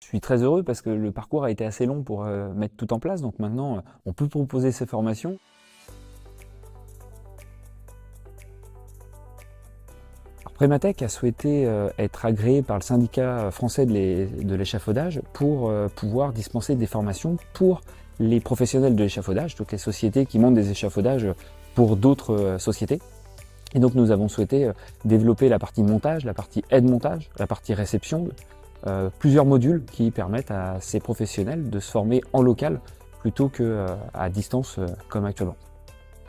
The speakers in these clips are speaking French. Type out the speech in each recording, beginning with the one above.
suis très heureux parce que le parcours a été assez long pour mettre tout en place, donc maintenant on peut proposer ces formations. Prématech a souhaité être agréé par le syndicat français de l'échafaudage pour pouvoir dispenser des formations pour les professionnels de l'échafaudage, toutes les sociétés qui montent des échafaudages pour d'autres sociétés. Et donc nous avons souhaité développer la partie montage, la partie aide-montage, la partie réception, plusieurs modules qui permettent à ces professionnels de se former en local plutôt qu'à distance comme actuellement.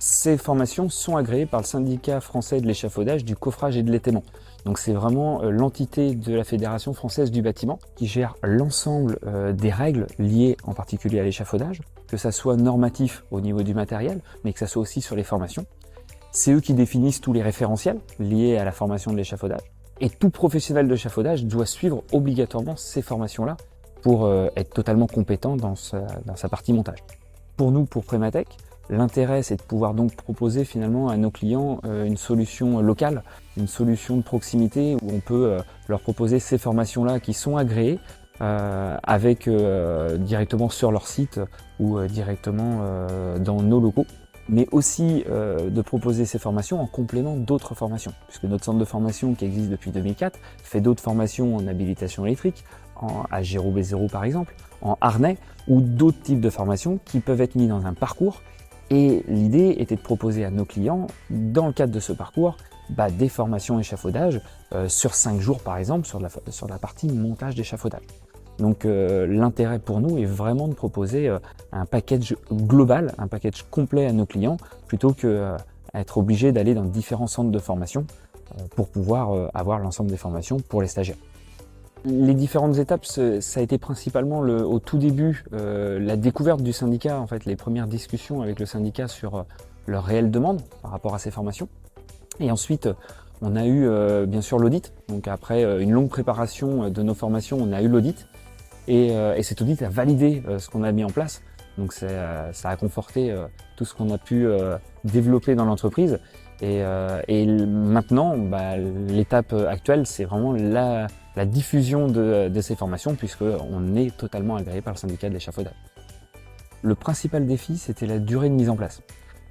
Ces formations sont agréées par le syndicat français de l'échafaudage, du coffrage et de l'étaiement. Donc c'est vraiment l'entité de la Fédération française du bâtiment qui gère l'ensemble des règles liées en particulier à l'échafaudage, que ça soit normatif au niveau du matériel, mais que ça soit aussi sur les formations. C'est eux qui définissent tous les référentiels liés à la formation de l'échafaudage. Et tout professionnel de l'échafaudage doit suivre obligatoirement ces formations-là pour être totalement compétent dans sa partie montage. Pour nous, pour Prématech, l'intérêt, c'est de pouvoir donc proposer finalement à nos clients une solution locale, une solution de proximité où on peut leur proposer ces formations-là qui sont agréées directement sur leur site ou directement dans nos locaux, mais aussi de proposer ces formations en complément d'autres formations, puisque notre centre de formation qui existe depuis 2004 fait d'autres formations en habilitation électrique, à Géro B0 par exemple, en harnais ou d'autres types de formations qui peuvent être mis dans un parcours. Et l'idée était de proposer à nos clients, dans le cadre de ce parcours, des formations échafaudage sur 5 jours par exemple, sur la partie montage d'échafaudage. Donc l'intérêt pour nous est vraiment de proposer un package global, un package complet à nos clients, plutôt qu'être obligé d'aller dans différents centres de formation pour pouvoir avoir l'ensemble des formations pour les stagiaires. Les différentes étapes, ça a été principalement au tout début la découverte du syndicat, en fait, les premières discussions avec le syndicat sur leur réelle demande par rapport à ces formations. Et ensuite, on a eu bien sûr l'audit. Donc après une longue préparation de nos formations, on a eu l'audit. Et cet audit a validé ce qu'on a mis en place. Donc ça a conforté tout ce qu'on a pu développer dans l'entreprise. Et maintenant, l'étape actuelle, c'est vraiment la diffusion de ces formations, puisqu'on est totalement agréé par le syndicat de l'échafaudage. Le principal défi, c'était la durée de mise en place.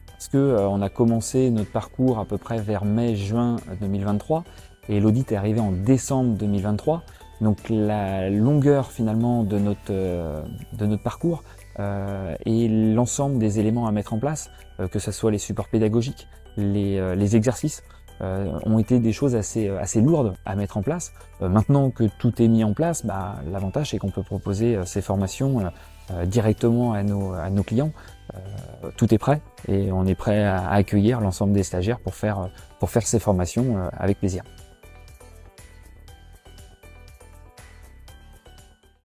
Parce qu'on a commencé notre parcours à peu près vers mai-juin 2023, et l'audit est arrivé en décembre 2023. Donc la longueur finalement de notre parcours et l'ensemble des éléments à mettre en place, que ce soit les supports pédagogiques, les exercices, ont été des choses assez lourdes à mettre en place. Maintenant que tout est mis en place, l'avantage c'est qu'on peut proposer ces formations directement à nos clients. Tout est prêt et on est prêt à accueillir l'ensemble des stagiaires pour faire ces formations avec plaisir.